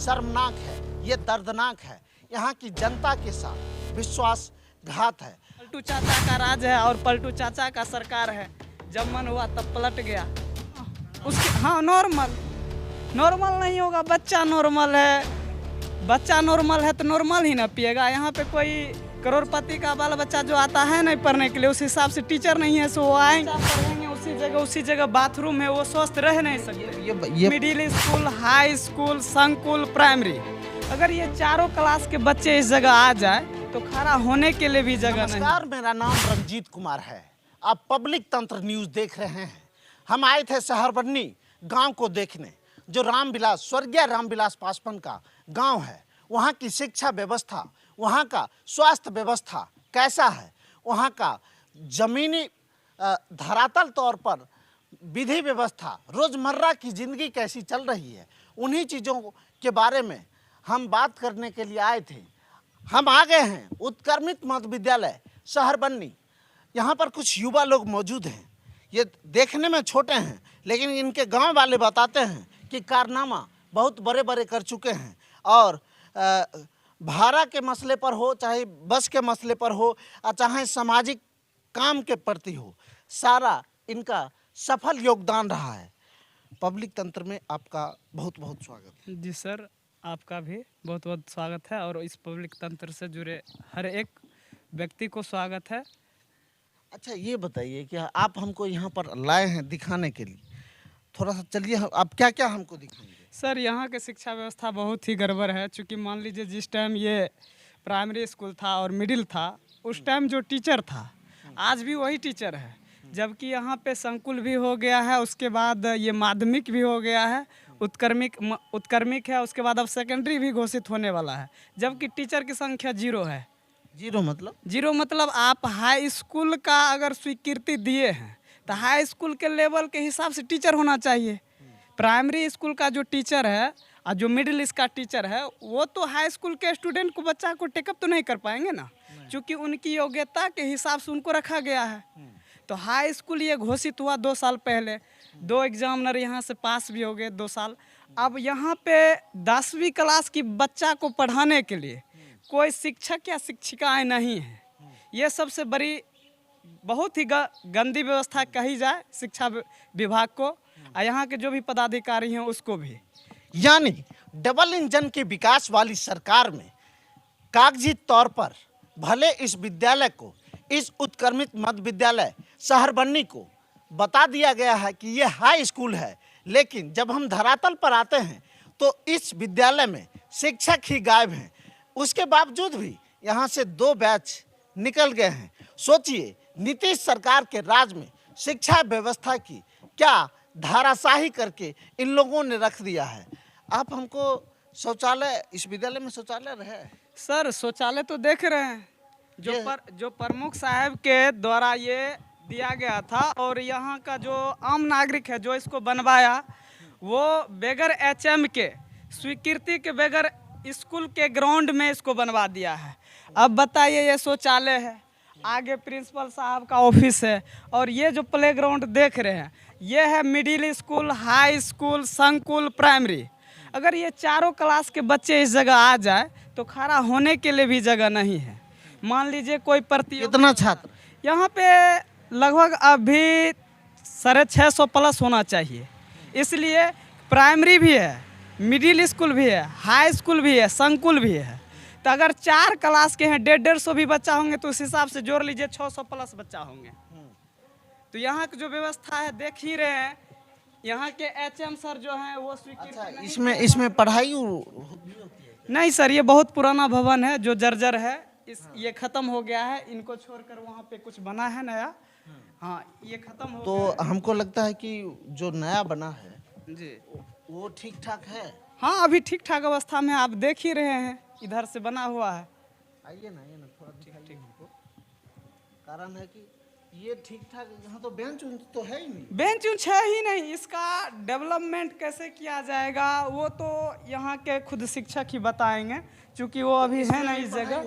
शर्मनाक है, ये दर्दनाक है। यहाँ की जनता के साथ विश्वासघात है। पलटू चाचा का राज है और पलटू चाचा का सरकार है। जब मन हुआ तब पलट गया। उसके हाँ नॉर्मल नहीं होगा। बच्चा नॉर्मल है तो नॉर्मल ही ना पिएगा। यहाँ पे कोई करोड़पति का बाल बच्चा जो आता है नहीं पढ़ने के लिए, उस हिसाब से टीचर नहीं है, सो वो आएंगे पढ़ेंगे उसी जगह बाथरूम है, वो स्वस्थ रह नहीं सकते। मिडिल स्कूल, हाई स्कूल, संकुल, प्राइमरी, अगर ये चारों क्लास के बच्चे इस जगह आ जाए तो खड़ा होने के लिए भी जगह नहीं। नमस्कार, मेरा नाम रंजीत कुमार है। आप पब्लिक तंत्र न्यूज देख रहे हैं। हम आए थे शहरबन्नी गांव को देखने, जो स्वर्गीय रामविलास पासवान का गांव है। वहाँ की शिक्षा व्यवस्था, वहाँ का स्वास्थ्य व्यवस्था कैसा है, वहाँ का जमीनी धरातल तौर पर विधि व्यवस्था, रोजमर्रा की जिंदगी कैसी चल रही है, उन्हीं चीज़ों के बारे में हम बात करने के लिए आए थे। हम आ गए हैं उत्क्रमित मध्य विद्यालय शहरबन्नी। यहाँ पर कुछ युवा लोग मौजूद हैं। ये देखने में छोटे हैं, लेकिन इनके गांव वाले बताते हैं कि कारनामा बहुत बड़े बड़े कर चुके हैं। और भाड़ा के मसले पर हो, चाहे बस के मसले पर हो, चाहे सामाजिक काम के प्रति हो, सारा इनका सफल योगदान रहा है। पब्लिक तंत्र में आपका बहुत बहुत स्वागत है। जी सर, आपका भी बहुत बहुत स्वागत है और इस पब्लिक तंत्र से जुड़े हर एक व्यक्ति को स्वागत है। अच्छा, ये बताइए कि आप हमको यहाँ पर लाए हैं दिखाने के लिए, थोड़ा सा चलिए, आप क्या क्या हमको दिखाएंगे? सर, यहाँ के शिक्षा व्यवस्था बहुत ही गड़बड़ है। चूँकि मान लीजिए जिस टाइम ये प्राइमरी स्कूल था और मिडिल था, उस टाइम जो टीचर था आज भी वही टीचर है। जबकि यहाँ पे संकुल भी हो गया है, उसके बाद ये माध्यमिक भी हो गया है, उत्क्रमिक है, उसके बाद अब सेकेंडरी भी घोषित होने वाला है। जबकि टीचर की संख्या 0 है। जीरो मतलब आप हाई स्कूल का अगर स्वीकृति दिए हैं तो हाई स्कूल के लेवल के हिसाब से टीचर होना चाहिए। प्राइमरी स्कूल का जो टीचर है और जो मिडिल इसका टीचर है, वो तो हाई स्कूल के स्टूडेंट को, बच्चा को टेकअप तो नहीं कर पाएंगे ना, क्योंकि उनकी योग्यता के हिसाब से उनको रखा गया है। तो हाई स्कूल ये घोषित हुआ 2 साल पहले। 2 एग्जामिनर यहाँ से पास भी हो गए 2 साल। अब यहाँ पे 10वीं क्लास की बच्चा को पढ़ाने के लिए कोई शिक्षक या शिक्षिकाएं नहीं है। ये सबसे बड़ी बहुत ही गंदी व्यवस्था कही जाए शिक्षा विभाग को, और यहाँ के जो भी पदाधिकारी हैं उसको भी। यानी डबल इंजन के विकास वाली सरकार में कागजी तौर पर भले इस विद्यालय को, इस उत्क्रमित मध्य विद्यालय शहरबन्नी को बता दिया गया है कि ये हाई स्कूल है, लेकिन जब हम धरातल पर आते हैं तो इस विद्यालय में शिक्षक ही गायब हैं। उसके बावजूद भी यहाँ से 2 बैच निकल गए हैं। सोचिए, नीतीश सरकार के राज में शिक्षा व्यवस्था की क्या धाराशाही करके इन लोगों ने रख दिया है। आप हमको शौचालय, इस विद्यालय में शौचालय रहे? सर, शौचालय तो देख रहे हैं, जो प्रमुख साहब के द्वारा ये दिया गया था, और यहाँ का जो आम नागरिक है जो इसको बनवाया, वो बगैर HM के स्वीकृति के, बगैर स्कूल के ग्राउंड में इसको बनवा दिया है। अब बताइए, ये शौचालय है, आगे प्रिंसिपल साहब का ऑफिस है, और ये जो प्लेग्राउंड देख रहे हैं ये है मिडिल स्कूल, हाई स्कूल, संकुल, प्राइमरी। अगर ये चारों क्लास के बच्चे इस जगह आ जाए तो खड़ा होने के लिए भी जगह नहीं है। मान लीजिए कोई कितना छात्र यहाँ पे लगभग अभी 650 प्लस होना चाहिए। इसलिए प्राइमरी भी है, मिडिल स्कूल भी है, हाई स्कूल भी है, संकुल भी है। तो अगर 4 क्लास के हैं, 150 भी बच्चा होंगे तो उस हिसाब से जोड़ लीजिए 600 प्लस बच्चा होंगे। तो यहाँ की जो व्यवस्था है देख ही रहे हैं। यहाँ के HM सर जो हैं वो स्वीकृति नहीं। इसमें पढ़ाई नहीं सर, ये बहुत पुराना भवन है जो जर्जर है। ये खत्म हो गया है, इनको छोड़कर वहाँ पे कुछ बना है नया। हाँ, ये खत्म हो तो गया। हमको लगता है कि जो नया बना है जी, वो ठीक ठाक है। हाँ, अभी ठीक ठाक अवस्था में आप देख ही रहे हैं, इधर से बना हुआ है। आइए ना थोड़ा ठीक हमको। कारण है कि ये ठीक ठाक, यहाँ तो बेंच उंच तो है ही नहीं। बेंच उंच है ही नहीं। इसका डेवलपमेंट कैसे किया जाएगा वो तो यहाँ के खुद शिक्षक ही बताएंगे, क्योंकि वो अभी है ना इस जगह।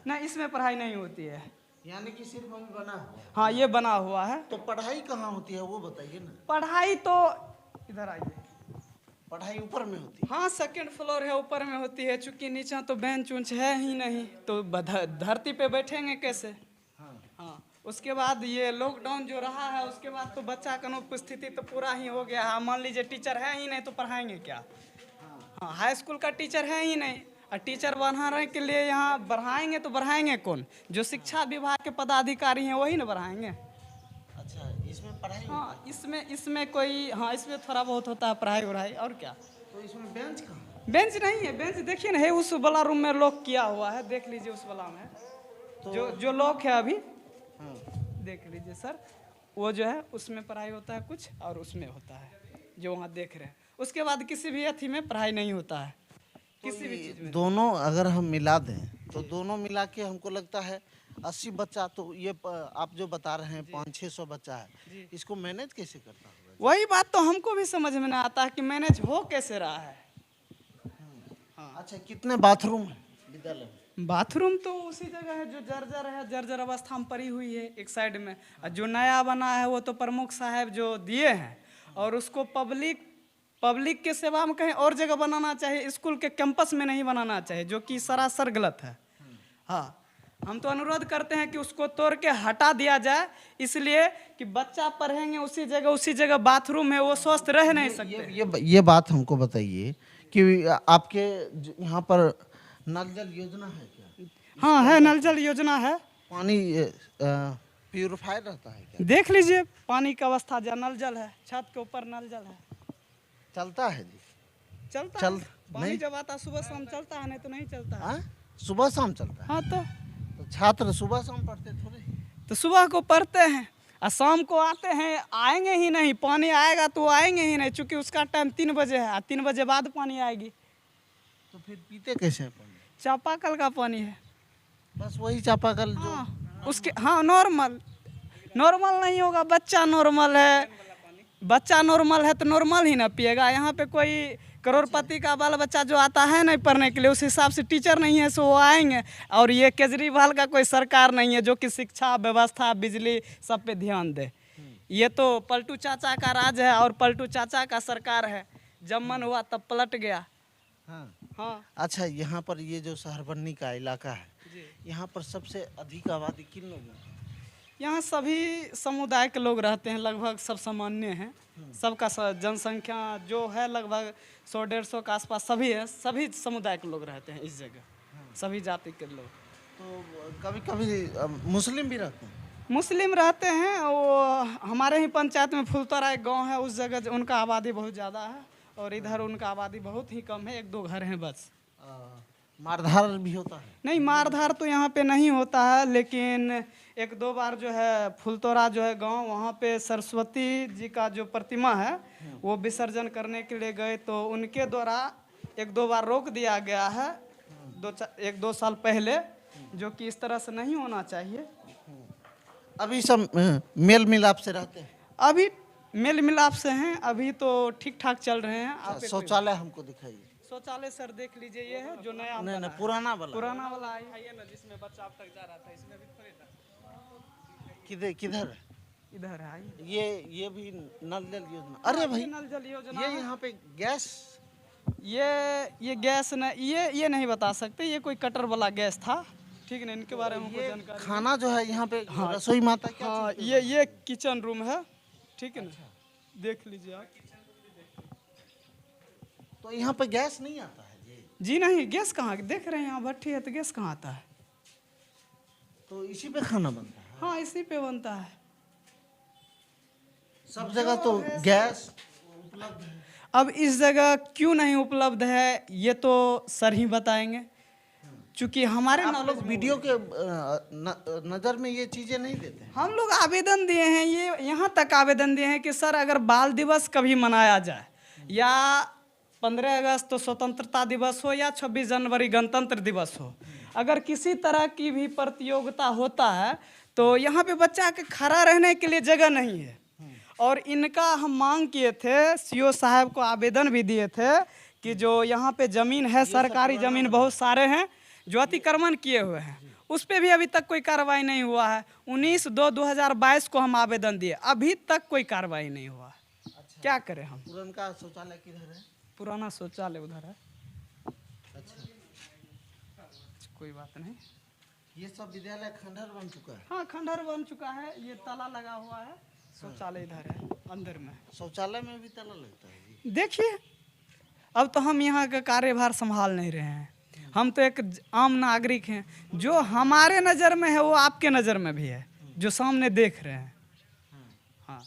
नहीं, इसमें पढ़ाई नहीं होती है। यानी कि सिर्फ अभी बना हुआ? हाँ, ये बना हुआ है। तो पढ़ाई कहाँ होती है वो बताइए ना। पढ़ाई तो इधर आइए, पढ़ाई ऊपर में होती हाँ, सेकंड फ्लोर है, ऊपर में होती है। चूंकि नीचे तो बेंच उंच है ही नहीं, तो धरती पे बैठेंगे कैसे? है। हाँ। हाँ, उसके बाद ये लॉकडाउन जो रहा है, उसके बाद तो बच्चा का अनुपस्थिति तो पूरा ही हो गया है। मान लीजिए टीचर है ही नहीं तो पढ़ाएंगे क्या? हाँ, हाई स्कूल का टीचर है ही नहीं, और टीचर बढ़ाने के लिए यहाँ बढ़ाएंगे तो बढ़ाएंगे कौन? जो शिक्षा विभाग के पदाधिकारी हैं वही ना बढ़ाएंगे। अच्छा, इसमें पढ़ाई हाँ, इसमें कोई, हाँ, इसमें थोड़ा बहुत होता है पढ़ाई वढ़ाई, और क्या। तो इसमें बेंच कहाँ? बेंच नहीं है, बेंच देखिए ना है उस वाला रूम में लॉक किया हुआ है, देख लीजिए उस वाला में जो लॉक है अभी, हाँ। देख लीजिए सर, वो जो है उसमें पढ़ाई होता है कुछ, और उसमें होता है जो वहाँ देख रहे हैं। उसके बाद किसी भी अथी में पढ़ाई नहीं होता है, किसी भी चीज़ में। दोनों अगर हम मिला दें तो दोनों मिला के हमको लगता है 80 बच्चा, तो ये आप जो बता रहे हैं 500-600 बच्चा है, इसको मैनेज कैसे करता होगा? वही बात तो हमको भी समझ में नहीं आता है कि मैनेज हो कैसे रहा है। अच्छा, कितने बाथरूम है विद्यालय में? बाथरूम तो उसी जगह है जो जर्जर है, जर्जर अवस्था में पड़ी हुई है एक साइड में, और जो नया बना है वो तो प्रमुख साहब जो दिए हैं, और उसको पब्लिक के सेवा में कहीं और जगह बनाना चाहिए, स्कूल के कैंपस में नहीं बनाना चाहिए, जो कि सरासर गलत है। हाँ, हम तो अनुरोध करते हैं कि उसको तोड़ के हटा दिया जाए, इसलिए कि बच्चा पढ़ेंगे उसी जगह बाथरूम है, वो स्वस्थ रह नहीं सकते। ये बात हमको बताइए कि आपके यहाँ पर नल जल योजना है क्या? हाँ है, नल जल योजना है। पानी प्यूरिफायर रहता है क्या? देख लीजिए पानी की अवस्था, जो नल जल है, छत के ऊपर नल जल है, चलता है जी? चलता है। पानी जब आता सुबह शाम चलता है, नहीं तो नहीं चलता है। हाँ? सुबह शाम चलता है? हाँ, तो छात्र सुबह शाम पढ़ते थोड़े? तो सुबह को पढ़ते हैं और शाम को आते हैं, आएंगे ही नहीं, पानी आएगा तो आएंगे ही नहीं, चूंकि उसका टाइम 3 बजे है, 3 बजे बाद पानी आएगी। तो फिर पीते कैसे हैं पानी? चापाकल का पानी है। बस वही चापाकल जो? हाँ, उसके, हाँ, नॉर्मल नहीं होगा, बच्चा नॉर्मल है तो नॉर्मल ही ना पिएगा। यहाँ पे कोई करोड़पति का बाल बच्चा जो आता है नहीं पढ़ने के लिए, उस हिसाब से टीचर नहीं है, सो वो आएंगे। और ये केजरीवाल का कोई सरकार नहीं है जो कि शिक्षा व्यवस्था बिजली सब पे ध्यान दे। ये तो पलटू चाचा का राज है और पलटू चाचा का सरकार है, जब मन हुआ तब पलट गया। हाँ। हाँ, अच्छा, यहाँ पर ये जो शहरबन्नी का इलाका है, यहाँ पर सबसे अधिक आबादी किन लोगों की? यहाँ सभी समुदाय के लोग रहते हैं, लगभग सब सामान्य हैं। सबका जनसंख्या जो है लगभग 100-150 के आसपास सभी है, सभी समुदाय के लोग रहते हैं इस जगह, सभी जाति के लोग। तो कभी कभी मुस्लिम भी रहते हैं? मुस्लिम रहते हैं, वो हमारे ही पंचायत में फुलतरा एक गांव है, उस जगह उनका आबादी बहुत ज़्यादा है, और इधर उनका आबादी बहुत ही कम है, 1-2 घर हैं बस। मारधार भी होता है? नहीं, मारधार तो यहाँ पे नहीं होता है, लेकिन 1-2 बार जो है फुलतोरा जो है गांव, वहाँ पे सरस्वती जी का जो प्रतिमा है वो विसर्जन करने के लिए गए, तो उनके द्वारा 1-2 बार रोक दिया गया है 1-2 साल पहले, जो कि इस तरह से नहीं होना चाहिए। अभी सब मेल मिलाप से रहते हैं? अभी मेल मिलाप से हैं, अभी तो ठीक ठाक चल रहे हैं। आप शौचालय हमको दिखाइए। शौचालय सर देख लीजिए, ये है जो नया नहीं, बना है। पुराना वाला आइए ना, जिसमें बच्चा अब तक जा रहा था, इसमें भी थोड़ी था। किधर है? इधर है, आइए। ये भी नल जल योजना? अरे भाई, नल जल योजना ये यहाँ पे गैस, ये गैस न, ये नहीं बता सकते, ये कोई कटर वाला गैस था, ठीक है, इनके बारे में हमको जानकारी। खाना जो है यहाँ पे, हाँ, रसोई माता क्या? हाँ, ये किचन रूम है, ठीक है ना, देख लीजिए आप। तो यहाँ पे गैस नहीं आता है जी? नहीं, गैस कहाँ, देख रहे हैं यहाँ भट्ठी है, तो गैस कहाँ आता है? तो इसी पे खाना बनता है? हाँ, इसी पे बनता है। सब जगह तो गैस उपलब्ध है, अब इस जगह क्यों नहीं उपलब्ध है ये तो सर ही बताएंगे, चूँकि हमारे आप लोग वीडियो के नज़र में ये चीज़ें नहीं देते हैं? हम लोग आवेदन दिए हैं, ये यहाँ तक आवेदन दिए हैं कि सर अगर बाल दिवस कभी मनाया जाए, या 15 अगस्त तो स्वतंत्रता दिवस हो, या 26 जनवरी गणतंत्र दिवस हो, अगर किसी तरह की भी प्रतियोगिता होता है तो यहाँ पे बच्चा के खड़ा रहने के लिए जगह नहीं है। और इनका हम मांग किए थे, सीओ साहब को आवेदन भी दिए थे कि जो यहाँ पे ज़मीन है, सरकारी ज़मीन बहुत सारे हैं जो अतिक्रमण किए हुए हैं, उस पर भी अभी तक कोई कार्रवाई नहीं हुआ है। 19/2/2022 को हम आवेदन दिए, अभी तक कोई कार्रवाई नहीं हुआ है। क्या करें हम? पुरनका शौचालय किधर है? पुराना शौचालय उधर है। अच्छा, कोई बात नहीं। ये सब विद्यालय खंडहर बन चुका है। हाँ, खंडहर बन चुका है। ये ताला लगा हुआ है। शौचालय इधर है अंदर में। शौचालय में भी ताला लगता है जी? देखिए, अब तो हम यहाँ का कार्यभार संभाल नहीं रहे हैं। हम तो एक आम नागरिक हैं। जो हमारे नज़र में है वो आपके नज़र में भी है, जो सामने देख रहे हैं। हाँ,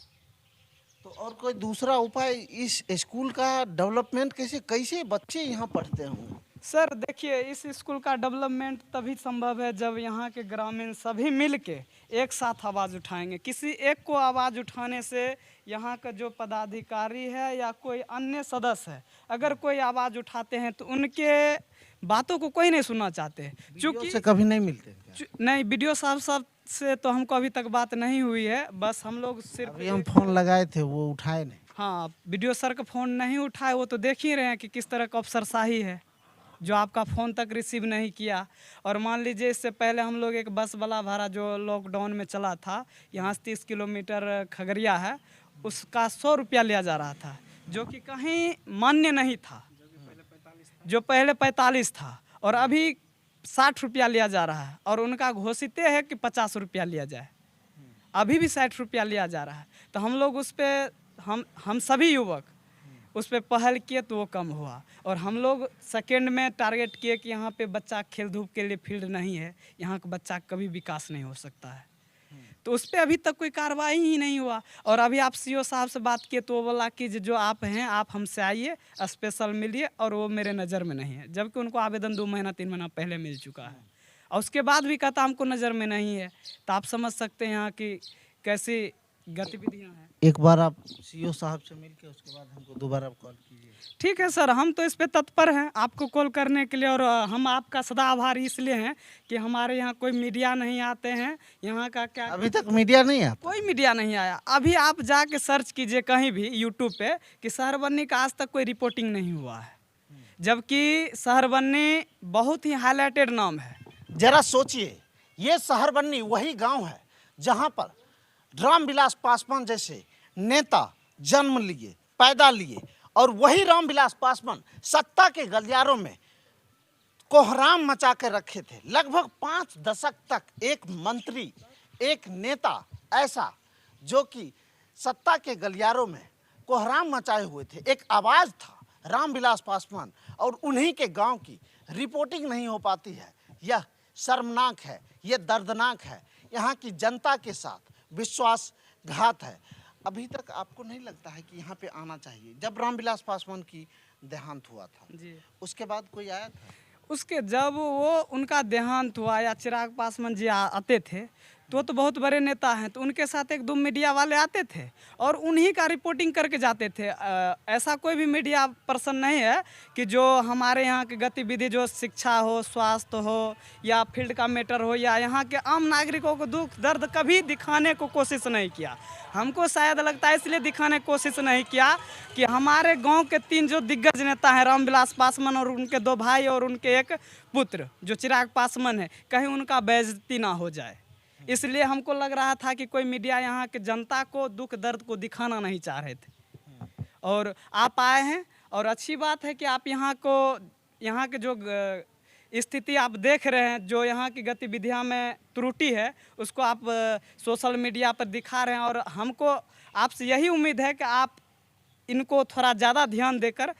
तो और कोई दूसरा उपाय इस स्कूल का डेवलपमेंट कैसे बच्चे यहाँ पढ़ते होंगे? सर देखिए, इस स्कूल का डेवलपमेंट तभी संभव है जब यहाँ के ग्रामीण सभी मिल के एक साथ आवाज़ उठाएंगे। किसी एक को आवाज़ उठाने से यहाँ का जो पदाधिकारी है या कोई अन्य सदस्य है, अगर कोई आवाज़ उठाते हैं तो उनके बातों को कोई नहीं सुनना चाहते। चूँकि से कभी नहीं मिलते क्या? नहीं, बीडीओ साहब से तो हमको अभी तक बात नहीं हुई है। बस हम लोग सिर्फ अभी हम फोन लगाए थे, वो उठाए नहीं। हाँ, बीडीओ सर का फ़ोन नहीं उठाए, वो तो देख ही रहे हैं कि किस तरह का अफसरशाही है, जो आपका फ़ोन तक रिसीव नहीं किया। और मान लीजिए इससे पहले हम लोग एक बस वाला भाड़ा जो लॉकडाउन में चला था, यहाँ से 30 किलोमीटर खगड़िया है, उसका 100 रुपया लिया जा रहा था, जो कि कहीं मान्य नहीं था। जो पहले 45 था और अभी 60 रुपया लिया जा रहा है। और उनका घोषित है कि 50 रुपया लिया जाए, अभी भी 60 रुपया लिया जा रहा है। तो हम लोग उस पर हम सभी युवक उस पर पहल किए तो वो कम हुआ। और हम लोग सेकेंड में टारगेट किए कि यहाँ पे बच्चा खेल धूप के लिए फील्ड नहीं है, यहाँ का बच्चा कभी विकास नहीं हो सकता है। तो उस पर अभी तक कोई कार्रवाई ही नहीं हुआ। और अभी आप सीओ साहब से बात किए तो वो बोला कि जो आप हैं आप हमसे आइए, स्पेशल मिलिए, और वो मेरे नज़र में नहीं है, जबकि उनको आवेदन 2 महीना 3 महीना पहले मिल चुका है। और उसके बाद भी कहता हमको नज़र में नहीं है। तो आप समझ सकते हैं यहाँ की कैसी गतिविधियाँ हैं। एक बार आप सीओ साहब से मिलके उसके बाद हमको दोबारा कॉल कीजिए। ठीक है सर, हम तो इस पे तत्पर हैं आपको कॉल करने के लिए। और हम आपका सदा आभारी इसलिए हैं कि हमारे यहाँ कोई मीडिया नहीं आते हैं। यहाँ का क्या अभी तक मीडिया नहीं आता? कोई मीडिया नहीं आया। अभी आप जाके सर्च कीजिए कहीं भी यूट्यूब पे कि शहरबन्नी का आज तक कोई रिपोर्टिंग नहीं हुआ है, जबकि शहरबन्नी बहुत ही हाईलाइटेड नाम है। जरा सोचिए, ये शहरबन्नी वही गांव है जहां पर रामविलास पासवान जैसे नेता जन्म लिए, पैदा लिए, और वही रामविलास पासवान सत्ता के गलियारों में कोहराम मचा के रखे थे। लगभग 5 दशक तक एक मंत्री, एक नेता ऐसा जो कि सत्ता के गलियारों में कोहराम मचाए हुए थे, एक आवाज़ था रामविलास पासवान, और उन्हीं के गांव की रिपोर्टिंग नहीं हो पाती है। यह शर्मनाक है, यह दर्दनाक है। यहाँ की जनता के साथ विश्वासघात है। अभी तक आपको नहीं लगता है कि यहाँ पे आना चाहिए? जब रामविलास पासवान की देहांत हुआ था जी, उसके बाद कोई आया था? उसके जब वो उनका देहांत हुआ या चिराग पासवान जी आते थे तो बहुत बड़े नेता हैं, तो उनके साथ 1-2 मीडिया वाले आते थे और उन्हीं का रिपोर्टिंग करके जाते थे। ऐसा कोई भी मीडिया पर्सन नहीं है कि जो हमारे यहाँ की गतिविधि, जो शिक्षा हो, स्वास्थ्य हो या फील्ड का मैटर हो या यहाँ के आम नागरिकों को दुख दर्द कभी दिखाने को कोशिश नहीं किया। हमको शायद लगता है इसलिए दिखाने की कोशिश नहीं किया कि हमारे गांव के 3 जो दिग्गज नेता हैं, रामविलास पासवान और उनके 2 भाई और उनके एक पुत्र जो चिराग पासवान है, कहीं उनका बेइज्जती ना हो जाए। इसलिए हमको लग रहा था कि कोई मीडिया यहाँ के जनता को दुख दर्द को दिखाना नहीं चाह रहे थे। और आप आए हैं और अच्छी बात है कि आप यहाँ के जो स्थिति आप देख रहे हैं, जो यहाँ की गतिविधियाँ में त्रुटि है, उसको आप सोशल मीडिया पर दिखा रहे हैं। और हमको आपसे यही उम्मीद है कि आप इनको थोड़ा ज़्यादा ध्यान देकर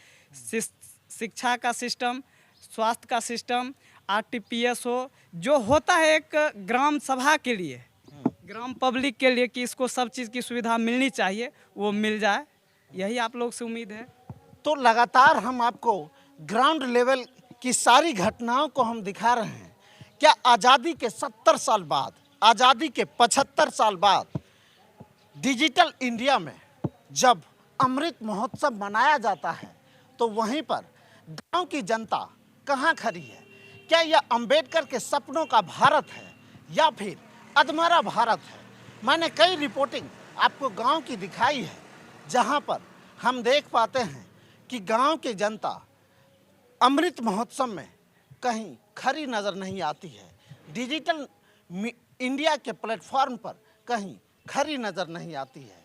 शिक्षा का सिस्टम, स्वास्थ्य का सिस्टम, RTPS हो, जो होता है एक ग्राम सभा के लिए, ग्राम पब्लिक के लिए, कि इसको सब चीज़ की सुविधा मिलनी चाहिए, वो मिल जाए, यही आप लोग से उम्मीद है। तो लगातार हम आपको ग्राउंड लेवल की सारी घटनाओं को हम दिखा रहे हैं। क्या आज़ादी के 70 साल बाद, आज़ादी के 75 साल बाद डिजिटल इंडिया में जब अमृत महोत्सव मनाया जाता है तो वहीं पर गांव की जनता कहां खड़ी है? क्या यह अंबेडकर के सपनों का भारत है या फिर अधमरा भारत है? मैंने कई रिपोर्टिंग आपको गांव की दिखाई है, जहां पर हम देख पाते हैं कि गांव की जनता अमृत महोत्सव में कहीं खरी नज़र नहीं आती है, डिजिटल इंडिया के प्लेटफॉर्म पर कहीं खरी नज़र नहीं आती है।